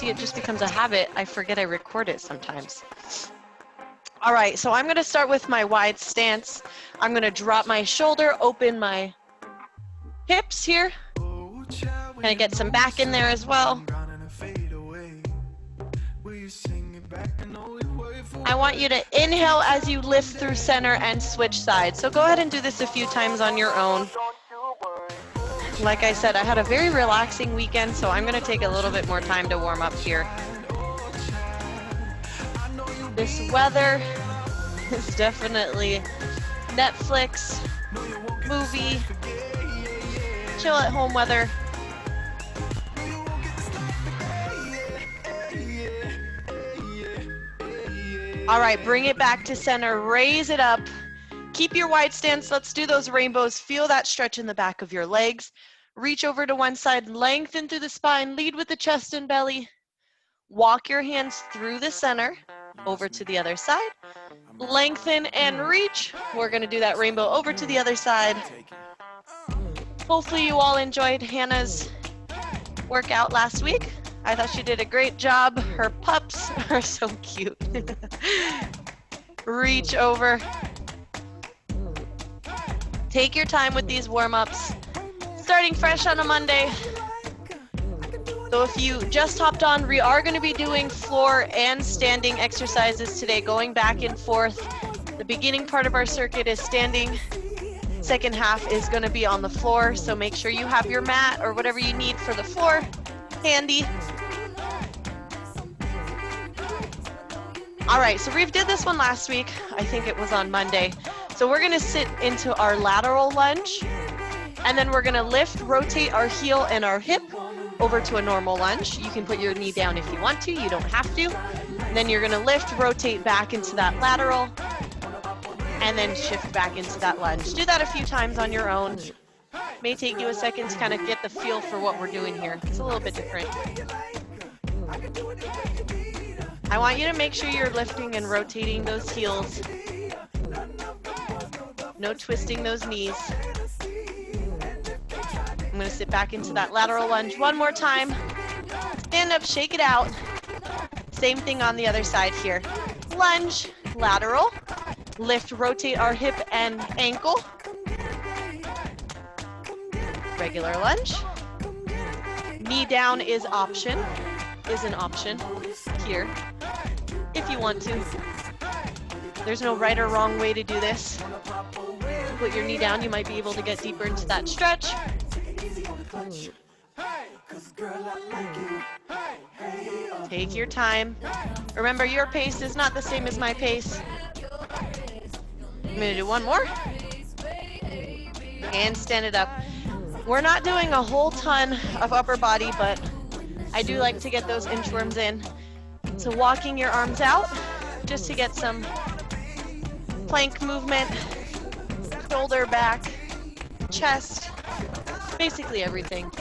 see, it just becomes a habit. I forget I record it sometimes. All right, so I'm gonna start with my wide stance. I'm gonna drop my shoulder, open my hips here. Gonna get some back in there as well. I want you to inhale as you lift through center and switch sides. So go ahead and do this a few times on your own. Like I said, I had a very relaxing weekend, so I'm gonna take a little bit more time to warm up here. This weather is definitely Netflix, movie, chill at home weather. All right, bring it back to center, raise it up. Keep your wide stance. Let's do those rainbows. Feel that stretch in the back of your legs. Reach over to one side, lengthen through the spine, lead with the chest and belly. Walk your hands through the center, over to the other side. Lengthen and reach. We're gonna do that rainbow over to the other side. Hopefully you all enjoyed Hannah's workout last week. I thought she did a great job. Her pups are so cute. Reach over. Take your time with these warm-ups. Starting fresh on a Monday. So if you just hopped on, we are going to be doing floor and standing exercises today, going back and forth. The beginning part of our circuit is standing. Second half is going to be on the floor, so make sure you have your mat or whatever you need for the floor handy. All right, so we did this one last week. I think it was on Monday. So we're gonna sit into our lateral lunge, and then we're gonna lift, rotate our heel and our hip over to a normal lunge. You can put your knee down if you want to, you don't have to. And then you're gonna lift, rotate back into that lateral, and then shift back into that lunge. Do that a few times on your own. May take you a second to kind of get the feel for what we're doing here. It's a little bit different. I want you to make sure you're lifting and rotating those heels. No twisting those knees. I'm going to sit back into that lateral lunge one more time. Stand up, shake it out. Same thing on the other side here. Lunge, lateral. Lift, rotate our hip and ankle. Regular lunge. Knee down is an option here if you want to. There's no right or wrong way to do this. Put your knee down, you might be able to get deeper into that stretch. Take your time. Remember, your pace is not the same as my pace. I'm gonna do one more. And stand it up. We're not doing a whole ton of upper body, but I do like to get those inchworms in. So walking your arms out, just to get some plank movement, shoulder back, chest, basically everything.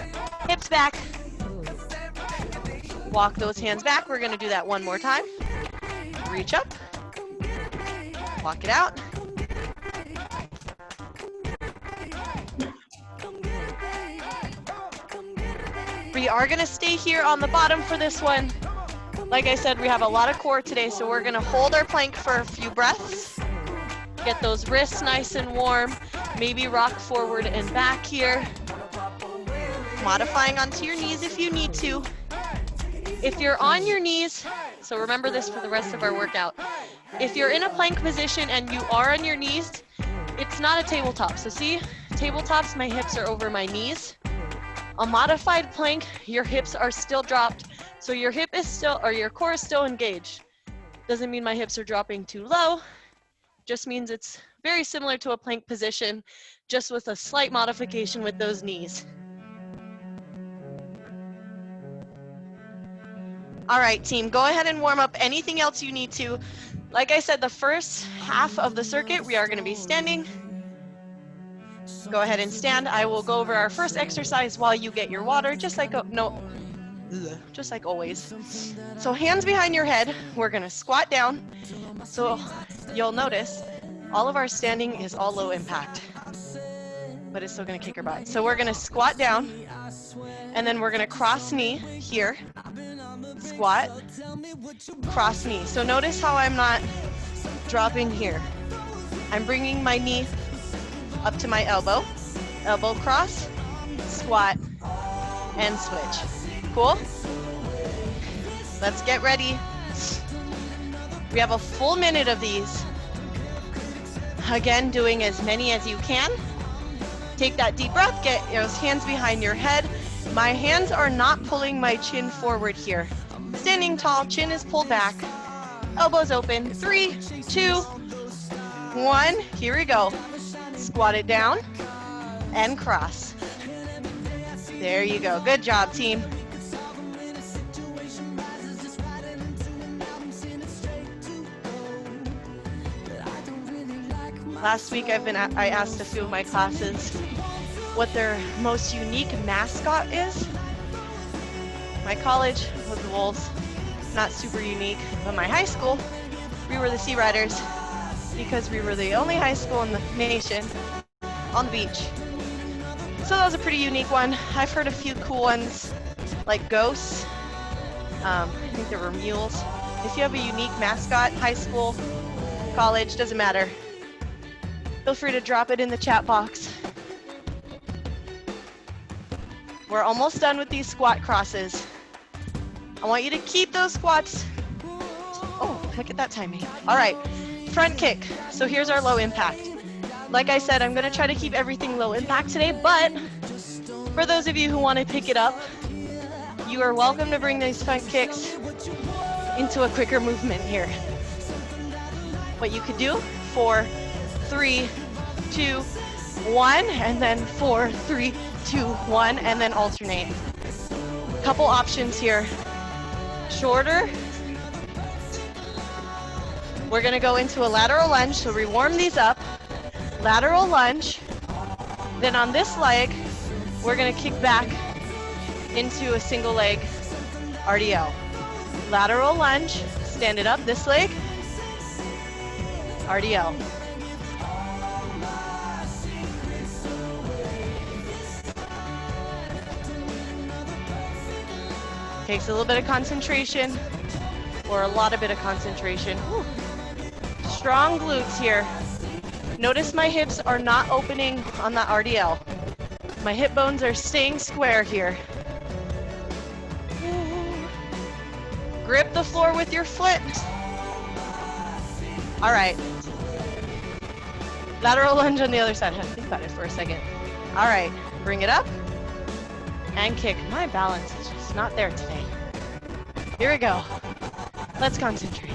Hips back. Walk those hands back. We're gonna do that one more time. Reach up, walk it out. We are gonna stay here on the bottom for this one. Like I said, we have a lot of core today, so we're gonna hold our plank for a few breaths. Get those wrists nice and warm. Maybe rock forward and back here. Modifying onto your knees if you need to. If you're on your knees, so remember this for the rest of our workout. If you're in a plank position and you are on your knees, it's not a tabletop. So see, tabletops, my hips are over my knees. A modified plank, your hips are still dropped. So your hip is still, or your core is still engaged. Doesn't mean my hips are dropping too low. Just means it's very similar to a plank position, just with a slight modification with those knees. All right, team, go ahead and warm up anything else you need to. Like I said, the first half of the circuit, we are gonna be standing. Go ahead and stand. I will go over our first exercise while you get your water, just like always. So hands behind your head, we're gonna squat down. So you'll notice all of our standing is all low impact, but it's still gonna kick our butt. So we're gonna squat down, and then we're gonna cross knee here. squat, cross knee. So notice how I'm not dropping here. I'm bringing my knee up to my elbow, elbow cross, squat, and switch. Cool? Let's get ready. We have a full minute of these. Again, doing as many as you can. Take that deep breath, get those hands behind your head. My hands are not pulling my chin forward here. Standing tall, chin is pulled back, elbows open. 3, 2, 1, here we go. Squat it down and cross. There you go, good job, team. Last week I asked a few of my classes what their most unique mascot is. My college was the Wolves, not super unique, but my high school, we were the Sea Riders because we were the only high school in the nation on the beach. So that was a pretty unique one. I've heard a few cool ones like ghosts. I think there were mules. If you have a unique mascot, high school, college, doesn't matter. Feel free to drop it in the chat box. We're almost done with these squat crosses. I want you to keep those squats. Oh, look at that timing. All right, front kick. So here's our low impact. Like I said, I'm gonna try to keep everything low impact today, but for those of you who want to pick it up, you are welcome to bring these front kicks into a quicker movement here. What you could do, 4, 3, 2, 1, and then 4, 3, 2, 1, and then alternate. Couple options here. Shorter. We're gonna go into a lateral lunge, so we warm these up. Lateral lunge. Then on this leg, we're gonna kick back into a single leg RDL. Lateral lunge, stand it up, this leg, RDL. Takes a little bit of concentration, or a lot of bit of concentration. Whew. Strong glutes here. Notice my hips are not opening on that RDL. My hip bones are staying square here. Grip the floor with your foot. All right. Lateral lunge on the other side. I have to think about it for a second. All right, bring it up and kick. My balance is just not there today. Here we go. Let's concentrate.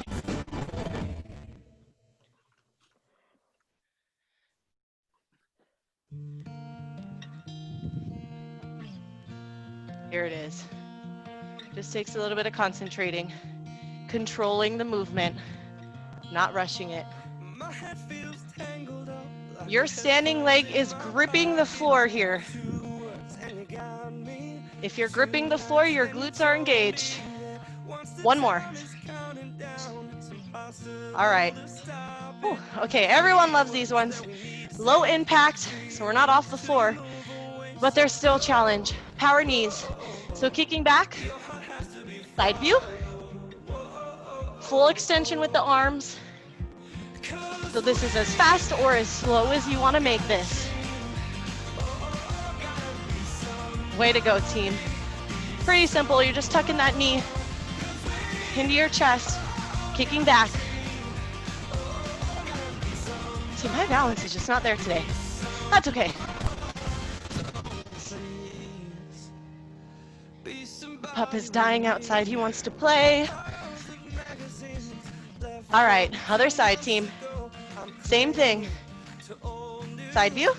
Here it is. Just takes a little bit of concentrating, controlling the movement, not rushing it. Your standing leg is gripping the floor here. If you're gripping the floor, your glutes are engaged. One more. All right. Whew. Okay, everyone loves these ones. Low impact, so we're not off the floor, but there's still a challenge. Power knees. So kicking back, side view, full extension with the arms. So this is as fast or as slow as you want to make this. Way to go, team. Pretty simple. You're just tucking that knee into your chest, kicking back. See, my balance is just not there today. That's okay. Pup is dying outside. He wants to play. All right, other side, team. Same thing. Side view.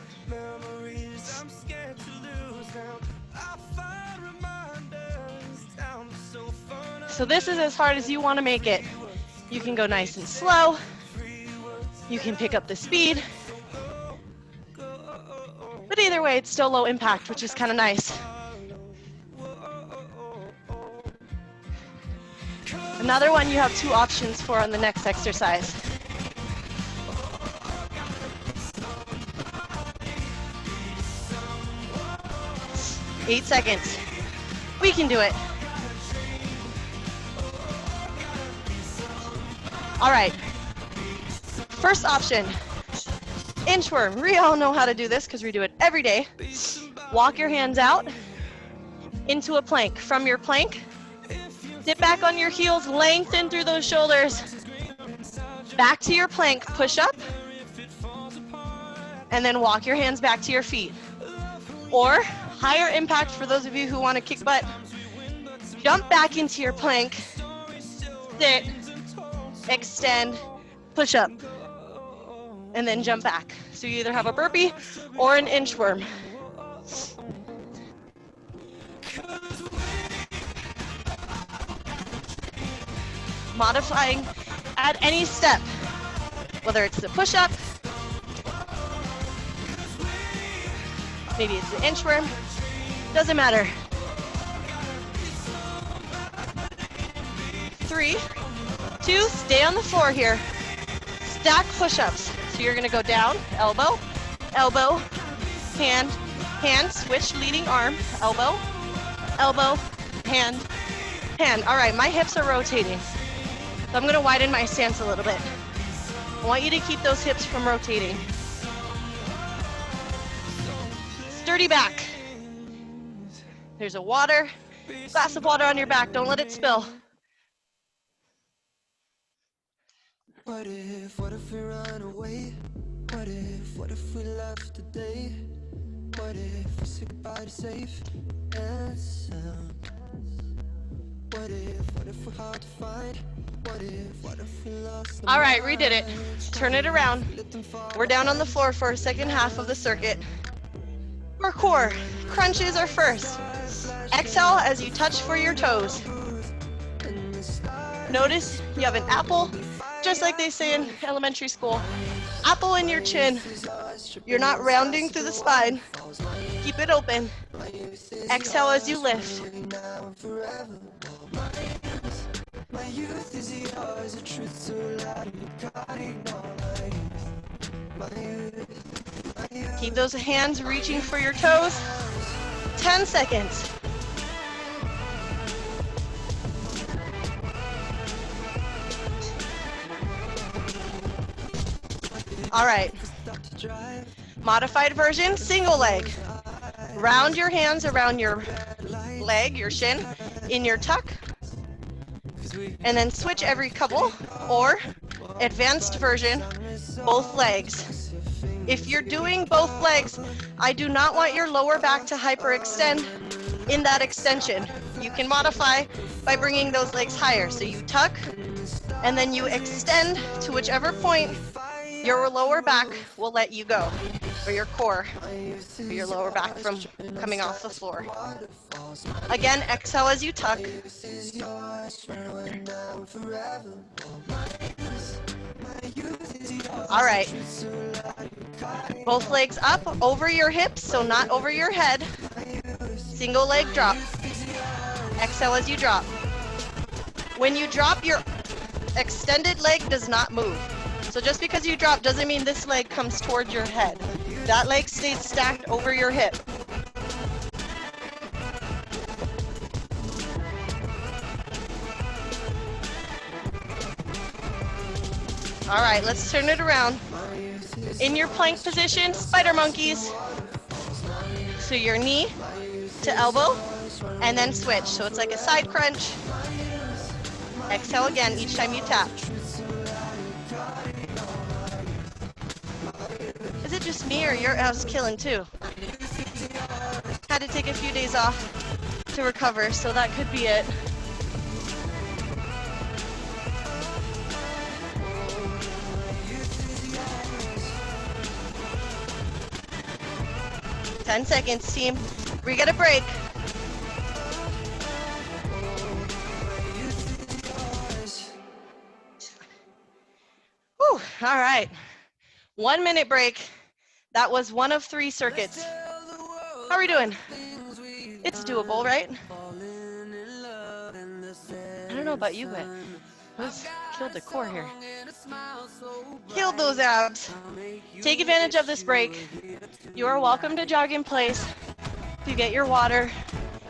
So this is as hard as you want to make it. You can go nice and slow. You can pick up the speed. But either way, it's still low impact, which is kind of nice. Another one you have 2 options for on the next exercise. Eight seconds. We can do it. All right, first option, inchworm. We all know how to do this because we do it every day. Walk your hands out into a plank. From your plank, dip back on your heels, lengthen through those shoulders. Back to your plank, push up, and then walk your hands back to your feet. Or higher impact for those of you who want to kick butt, jump back into your plank, sit, extend, push up, and then jump back. So you either have a burpee or an inchworm. Modifying at any step, whether it's the push-up, maybe it's the inchworm, doesn't matter. 3, 2, stay on the floor here. Stack push-ups. So you're gonna go down, elbow, elbow, hand, hand, switch leading arm, elbow, elbow, hand, hand. All right, my hips are rotating. So I'm gonna widen my stance a little bit. I want you to keep those hips from rotating. Sturdy back. There's a glass of water on your back. Don't let it spill. What if we run away? What if we left today? What if we said goodbye to safe and sound? What if we're hard to find? What if we lost? All right, redid it. Turn it around. We're down on the floor for a second half of the circuit. Our core, crunches are first. Exhale as you touch for your toes. Notice you have an apple, just like they say in elementary school. Apple in your chin. You're not rounding through the spine. Keep it open. Exhale as you lift. My youth is yours, a truth so loud you can't ignore my youth. Keep those hands reaching for your toes. 10 seconds. All right. Modified version, single leg. Round your hands around your leg, your shin, in your tuck. And then switch every couple, or advanced version, both legs. If you're doing both legs, I do not want your lower back to hyperextend in that extension. You can modify by bringing those legs higher. So you tuck, and then you extend to whichever point your lower back will let you go, or your core, or your lower back from coming off the floor. Again, exhale as you tuck. All right. Both legs up over your hips, so not over your head. Single leg drop. Exhale as you drop. When you drop, your extended leg does not move. So just because you drop doesn't mean this leg comes towards your head. That leg stays stacked over your hip. All right, let's turn it around. In your plank position, spider monkeys. So your knee to elbow, and then switch. So it's like a side crunch. Exhale again each time you tap. Is it just me, or your ass killing too? Had to take a few days off to recover, so that could be it. Ten seconds, team. We get a break. Whew, all right. 1 minute break. That was one of 3 circuits. How are we doing? It's doable, right? I don't know about you, but let's kill the core here. Killed those abs. Take advantage of this break. You are welcome to jog in place. If you get your water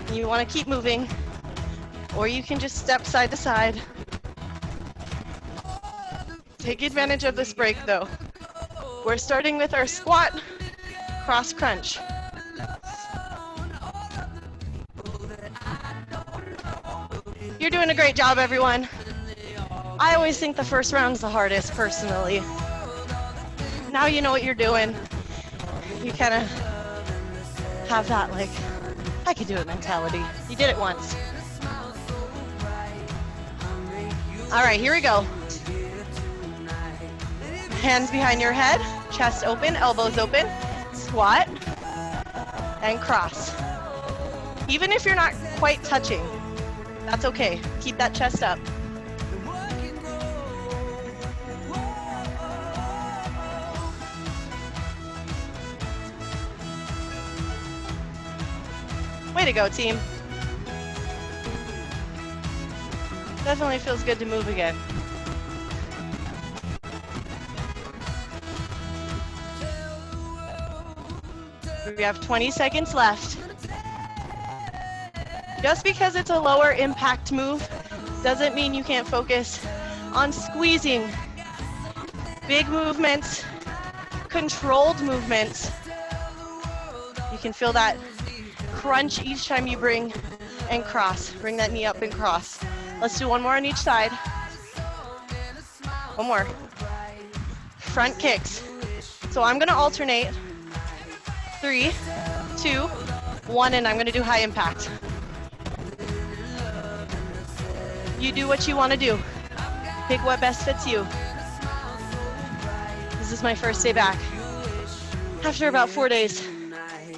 and you want to keep moving, or you can just step side to side. Take advantage of this break though. We're starting with our squat, cross crunch. You're doing a great job, everyone. I always think the first round's the hardest, personally. Now you know what you're doing. You kind of have that, like, I could do it mentality. You did it once. All right, here we go. Hands behind your head, chest open, elbows open, squat, and cross. Even if you're not quite touching, that's okay. Keep that chest up. Way to go, team. Definitely feels good to move again. We have 20 seconds left. Just because it's a lower impact move doesn't mean you can't focus on squeezing. Big movements, controlled movements. You can feel that crunch each time you bring and cross. Bring that knee up and cross. Let's do one more on each side. One more. Front kicks. So I'm gonna alternate. 3, 2, 1, and I'm gonna do high impact. You do what you wanna do. Pick what best fits you. This is my first day back after about 4 days,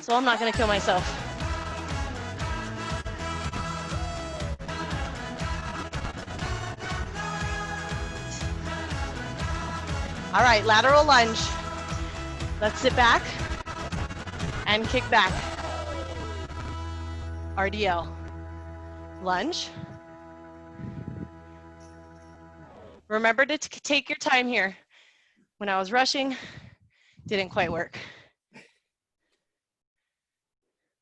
so I'm not gonna kill myself. All right, lateral lunge. Let's sit back and kick back. RDL. Lunge. Remember to take your time here. When I was rushing, didn't quite work.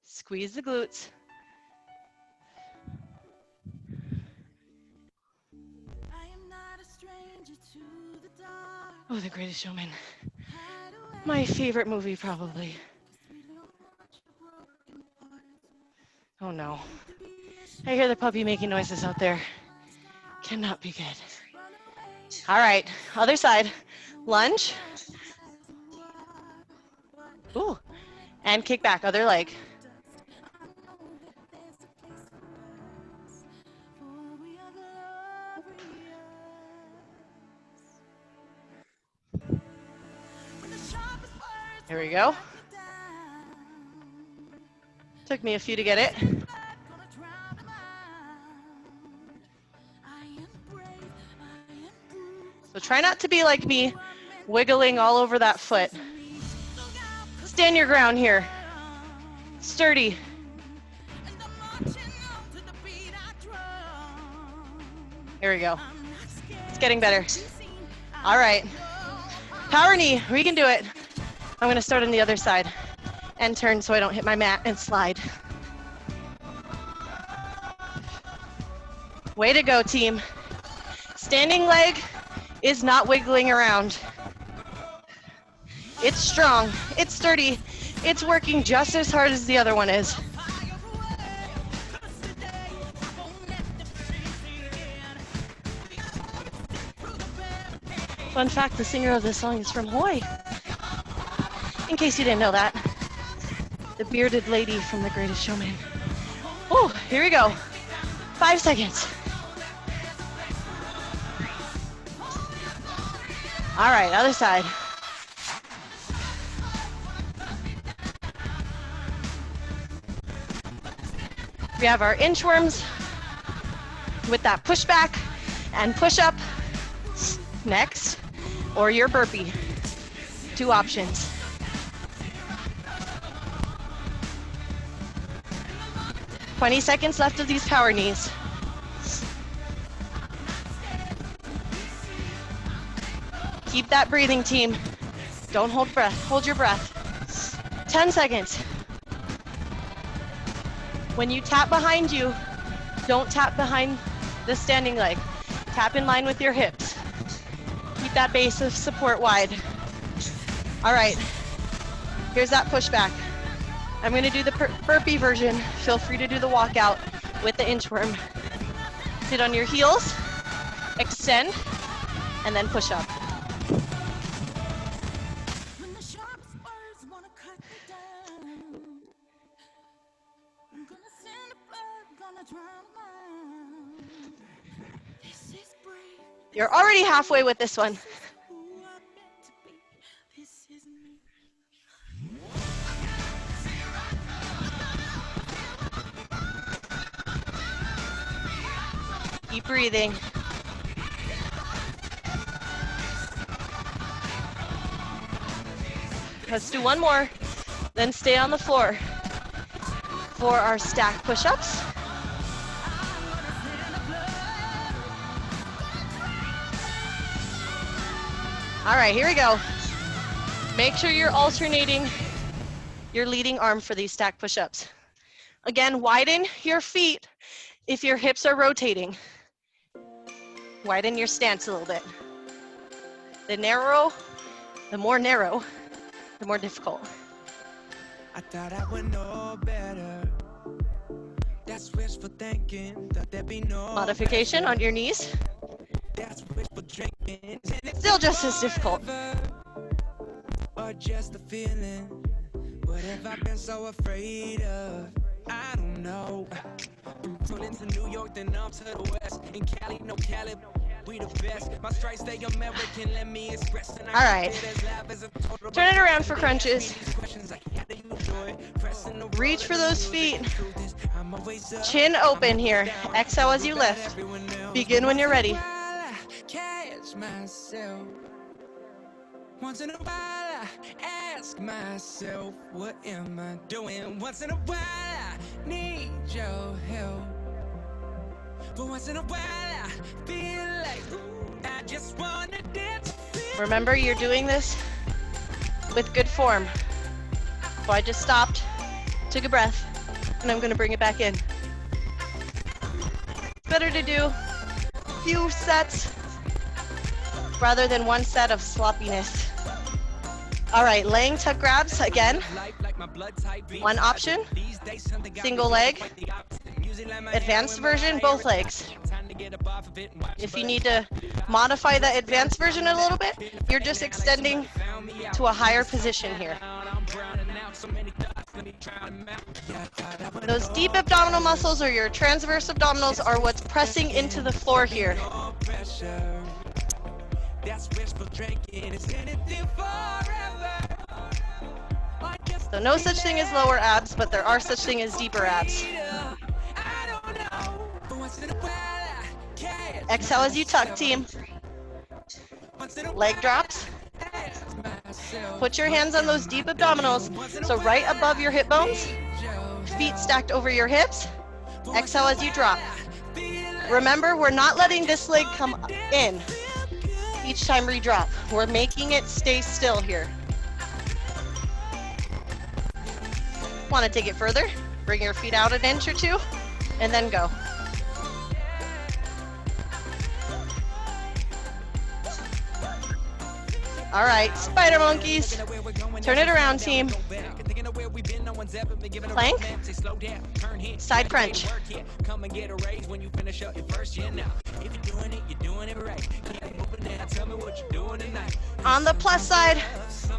Squeeze the glutes. Oh, The Greatest Showman. My favorite movie, probably. Oh no. I hear the puppy making noises out there. Cannot be good. All right, other side. Lunge. Ooh, and kick back, other leg. Here we go. Took me a few to get it. So try not to be like me, wiggling all over that foot. Stand your ground here. Sturdy. Here we go. It's getting better. All right. Power knee, we can do it. I'm gonna start on the other side and turn so I don't hit my mat and slide. Way to go, team. Standing leg is not wiggling around. It's strong, it's sturdy, it's working just as hard as the other one is. Fun fact, the singer of this song is from Hawaii. In case you didn't know that. The bearded lady from The Greatest Showman. Oh, here we go. 5 seconds. All right, other side. We have our inchworms with that push back and push up next, or your burpee. 2 options. "20 seconds left of these power knees. Keep that breathing, team. Don't hold breath, hold your breath. 10 seconds. When you tap behind you, don't tap behind the standing leg. Tap in line with your hips. Keep that base of support wide. All right, here's that pushback. I'm gonna do the burpee version. Feel free to do the walkout with the inchworm. Sit on your heels, extend, and then push up. You're already halfway with this one. Keep breathing. Let's do one more, then stay on the floor for our stack push-ups. All right, here we go. Make sure you're alternating your leading arm for these stack push-ups. Again, widen your feet if your hips are rotating. Widen your stance a little bit. The more narrow, the more difficult. I thought I would know better. That's wishful thinking. That there be no Modification on your knees. That's wishful drinking. Still just as difficult. Or just a feeling. What have I been so afraid of? I don't know. From Brooklyn to New York, then up to the west. In Cali, no Cali, we the best. My stripes stay American, let me express. All right. Turn it around for crunches. Reach for those feet. Chin open here. Exhale as you lift. Begin when you're ready. Catch myself. Once in a while, I ask myself, what am I doing? Once in a while, I need your help. But once in a while, I feel like, ooh, I just want to dance. Remember, you're doing this with good form. So I just stopped, took a breath, and I'm going to bring it back in. It's better to do a few sets rather than one set of sloppiness. All right, laying tuck grabs again. One option, single leg. Advanced version, both legs. If you need to modify the advanced version a little bit, you're just extending to a higher position here. Those deep abdominal muscles or your transverse abdominals are what's pressing into the floor here. So no such thing as lower abs, but there are such thing as deeper abs. Exhale as you tuck, team. Leg drops. Put your hands on those deep abdominals, so right above your hip bones. Feet stacked over your hips. Exhale as you drop. Remember, we're not letting this leg come in each time we drop. We're making it stay still here. Want to take it further? Bring your feet out an inch or two, and then go. All right, spider monkeys. Turn it around, team. Plank. Side crunch. On the plus side,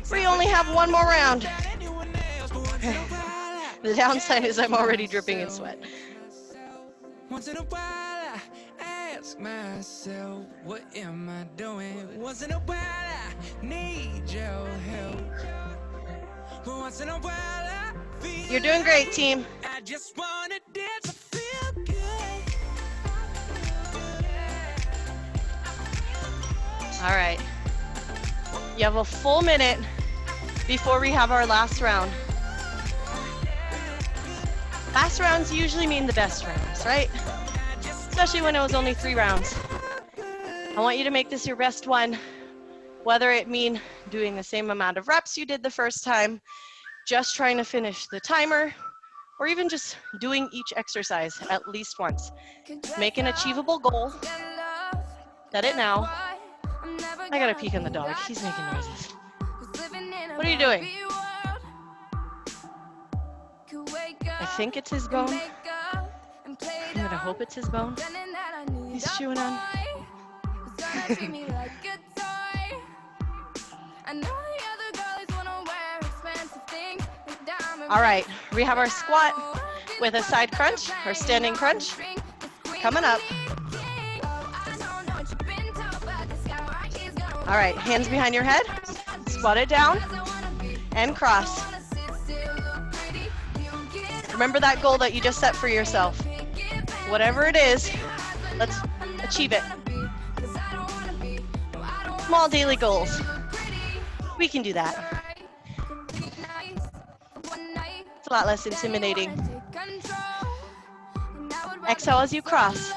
we only have one more round. The downside is I'm already dripping in sweat. Once in a while, I ask myself, what am I doing? Once in a while, I need your help. But once in a while, I feel You're doing great, team. I just want to dance, I feel good. All right. You have a full minute before we have our last round. Last rounds usually mean the best rounds, right? Especially when it was only 3 rounds. I want you to make this your best one, whether it mean doing the same amount of reps you did the first time, just trying to finish the timer, or even just doing each exercise at least once. Make an achievable goal. Set it now. I gotta peek on the dog. He's making noises. What are you doing? I think it's his bone. I'm gonna hope it's his bone. He's chewing on. All right, we have our squat with a side crunch or standing crunch coming up. All right, hands behind your head, squat it down and cross. Remember that goal that you just set for yourself. Whatever it is, let's achieve it. Small daily goals. We can do that. It's a lot less intimidating. Exhale as you cross.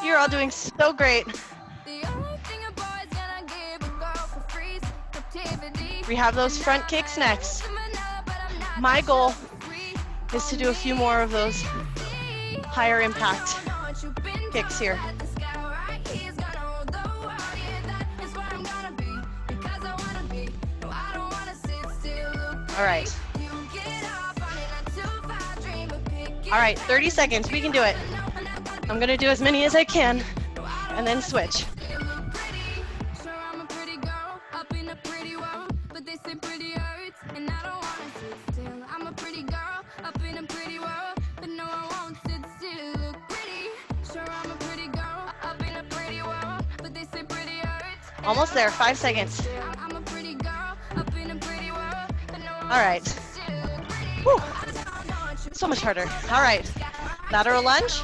You're all doing so great. We have those front kicks next. My goal is to do a few more of those higher impact kicks here. All right. All right, 30 seconds, we can do it. I'm gonna do as many as I can and then switch. Almost there, 5 seconds. All right. Whew. So much harder. All right, lateral lunge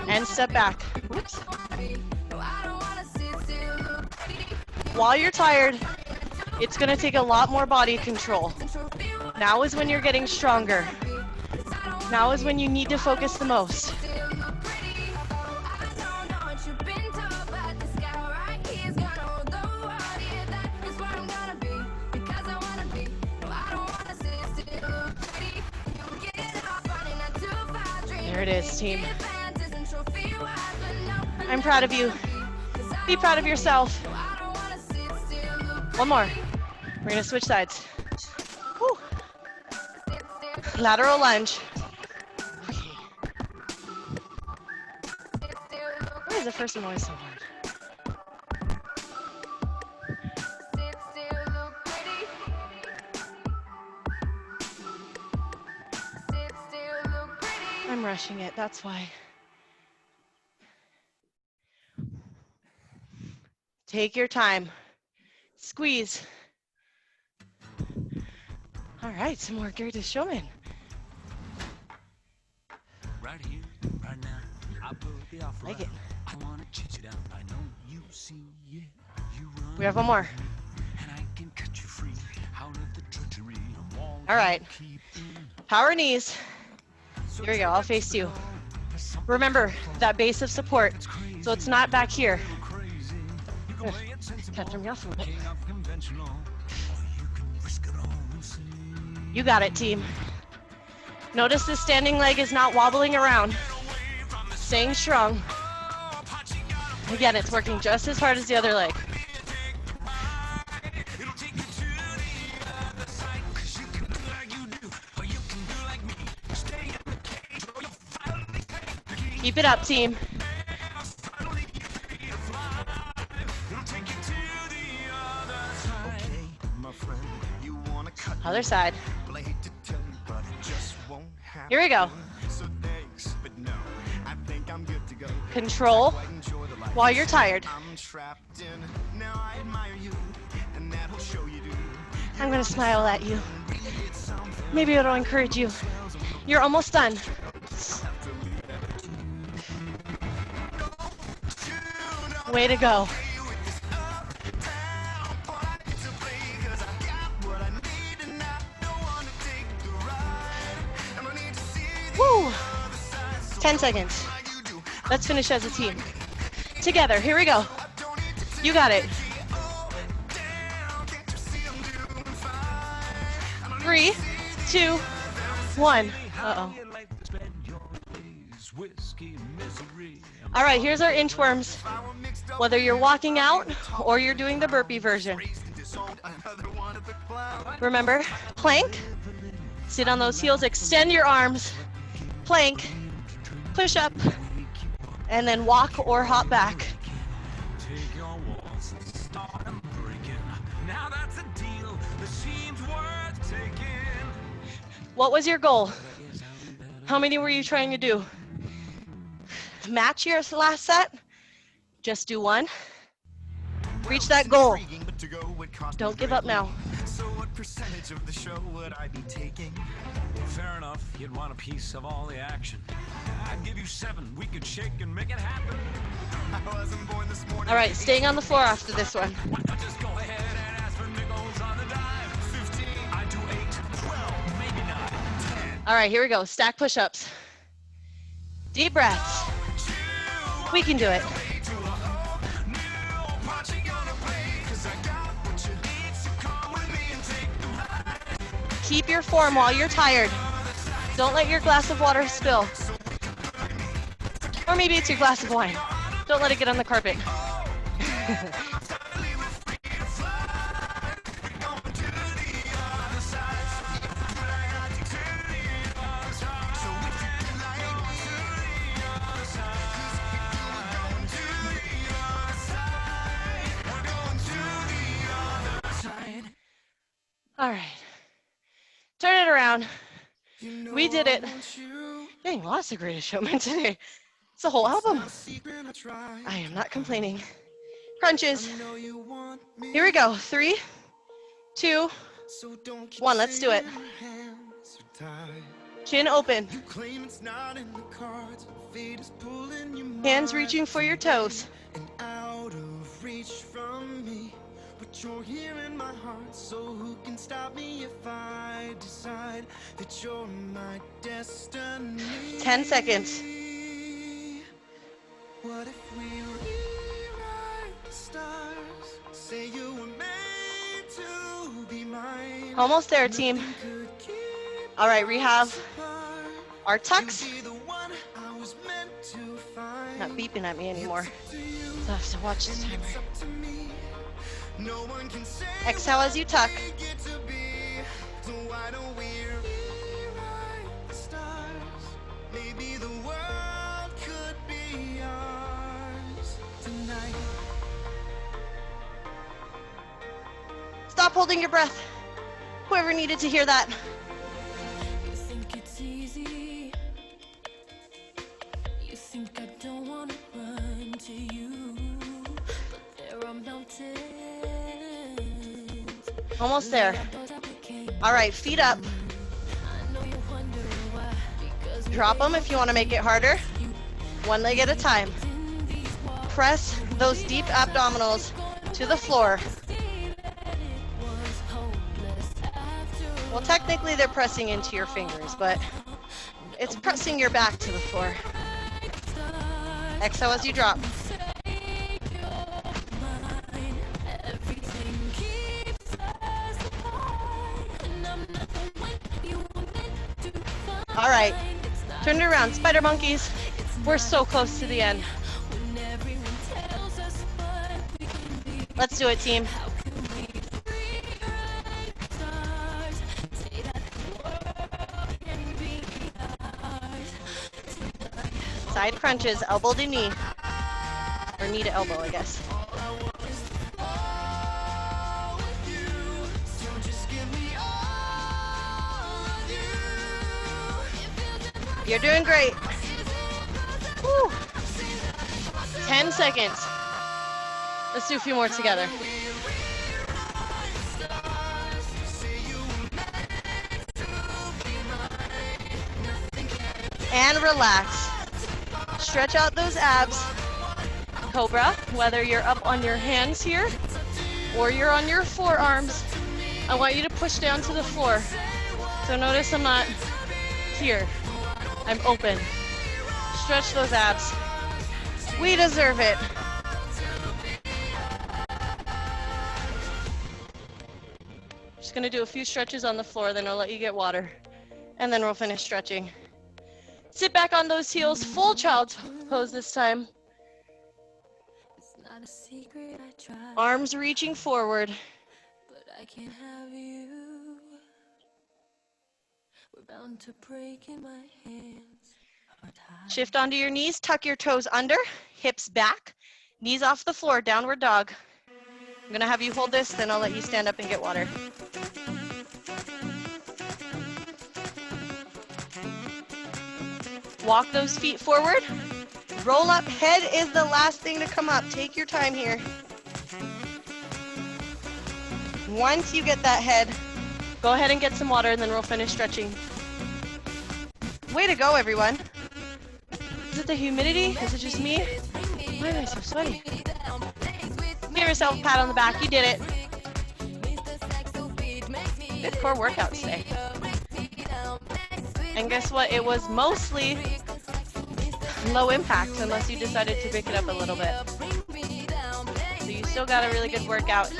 and step back. Oops. While you're tired, it's gonna take a lot more body control. Now is when you're getting stronger. Now is when you need to focus the most. There it is, team. I'm proud of you. Be proud of yourself. One more. We're gonna switch sides. Whew. Lateral lunge. Okay. Why is the first one always so hard? I'm rushing it, that's why. Take your time. Squeeze. All right, some more greatest showman. Right here, right now, I put the offer Like it. I wanna chit you down. I know you see it. You run We have one more. and I can cut you free out of the treachery of all All right. you keep in. Power knees. Here we go, I'll face you. Remember that base of support, so it's not back here. Ugh, can't throw me off a little bit. You got it, team. Notice this standing leg is not wobbling around. Staying strong. Again, it's working just as hard as the other leg. Keep it up, team. Other side. Here we go. Control while you're tired. I'm gonna smile at you. Maybe it'll encourage you. You're almost done. Way to go. Woo! 10 seconds. Let's finish as a team. Together, here we go. You got it. 3, 2, 1. Uh-oh. All right, here's our inchworms. Whether you're walking out or you're doing the burpee version. Remember, plank, sit on those heels, extend your arms, plank, push up, and then walk or hop back. What was your goal? How many were you trying to do? Match your last set? Just do one. Reach that goal. Don't give up now. So what percentage of the show would I be taking? Fair enough, you'd want a piece of all the action. I'd give you 7. We could shake and make it happen. I wasn't born this morning. All right, staying on the floor after this one. Why not just go ahead and ask for nickels on the dime? 15, I do 8, 12, maybe 9, 10. All right, here we go. Stack push-ups. Deep breaths. We can do it. Keep your form while you're tired. Don't let your glass of water spill. Or maybe it's your glass of wine. Don't let it get on the carpet. All right. Turn it around. We did it. Dang, lots of Greatest Showman today. It's a whole album. I am not complaining. Crunches. Here we go. 3, 2, 1. Let's do it. Chin open. Hands reaching for your toes. But you're here in my heart, so who can stop me if I decide that you're my destiny? 10 seconds. What if we rewrite the stars? Say you were made to be mine. Almost there, team. All right, we have our tucks. Not beeping at me anymore. So I have to watch the timer. Exhale as you tuck. Stop holding your breath. Whoever needed to hear that. You think it's easy. You think I don't want to run to you. But there are mountains. Almost there. All right, feet up. Drop them if you want to make it harder. One leg at a time. Press those deep abdominals to the floor. Well, technically they're pressing into your fingers, but it's pressing your back to the floor. Exhale as you drop. All right, turn it around, spider monkeys. We're so close to the end. Let's do it, team. Side crunches, elbow to knee. Or knee to elbow, I guess. You're doing great. Woo. 10 seconds. Let's do a few more together. And relax. Stretch out those abs. Cobra, whether you're up on your hands here or you're on your forearms, I want you to push down to the floor. So notice I'm not here. I'm open. Stretch those abs. We deserve it. Just gonna do a few stretches on the floor, then I'll let you get water. And then we'll finish stretching. Sit back on those heels, full child's pose this time. It's not a secret I tried, Arms reaching forward. but I can't have you. We're bound to break in my hands. Are tied. Shift onto your knees, tuck your toes under, hips back, knees off the floor, downward dog. I'm gonna have you hold this, then I'll let you stand up and get water. Walk those feet forward. Roll up, head is the last thing to come up. Take your time here. Once you get that head, go ahead and get some water and then we'll finish stretching. Way to go, everyone. Is it the humidity? Is it just me? Why am I so sweaty? Give yourself a pat on the back. You did it. Good core workout today. And guess what? It was mostly low impact unless you decided to pick it up a little bit. So you still got a really good workout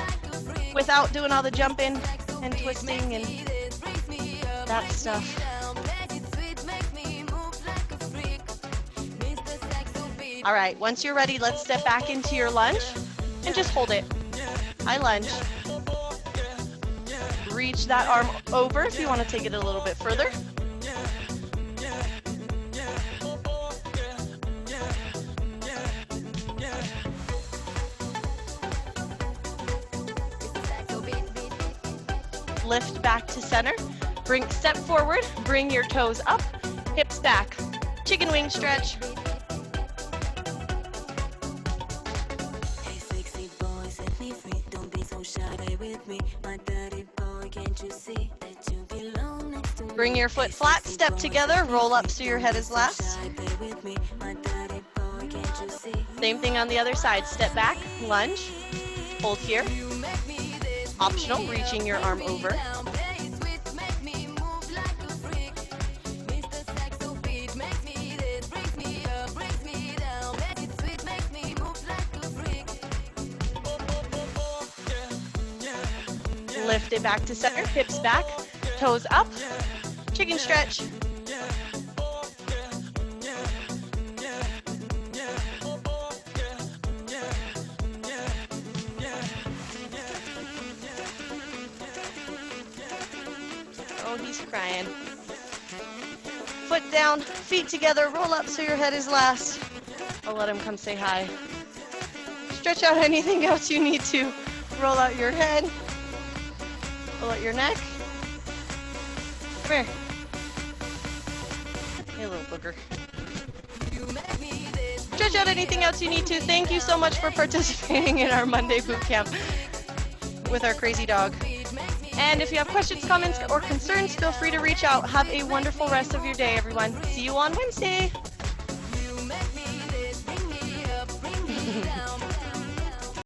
without doing all the jumping and twisting and that stuff. All right, once you're ready, let's step back into your lunge and just hold it. High lunge. Reach that arm over if you want to take it a little bit further. Lift back to center. Step forward, bring your toes up, hips back. Chicken wing stretch. Hey, sexy boy, set me free. Don't be so shy, play with me. My dirty boy, can't you see that you belong next to me? Bring your foot flat, step together, roll up so your head is last. Same thing on the other side. Step back, lunge, hold here. Optional, reaching your arm over. Lift it back to center, hips back, toes up, chicken stretch. Oh, he's crying. Foot down, feet together, roll up so your head is last. I'll let him come say hi. Stretch out anything else you need to. Roll out your head. Roll out your neck. Come here. Hey, little booger. Stretch out anything else you need to. Thank you so much for participating in our Monday boot camp with our crazy dog. And if you have questions, comments, or concerns, feel free to reach out. Have a wonderful rest of your day, everyone. See you on Wednesday.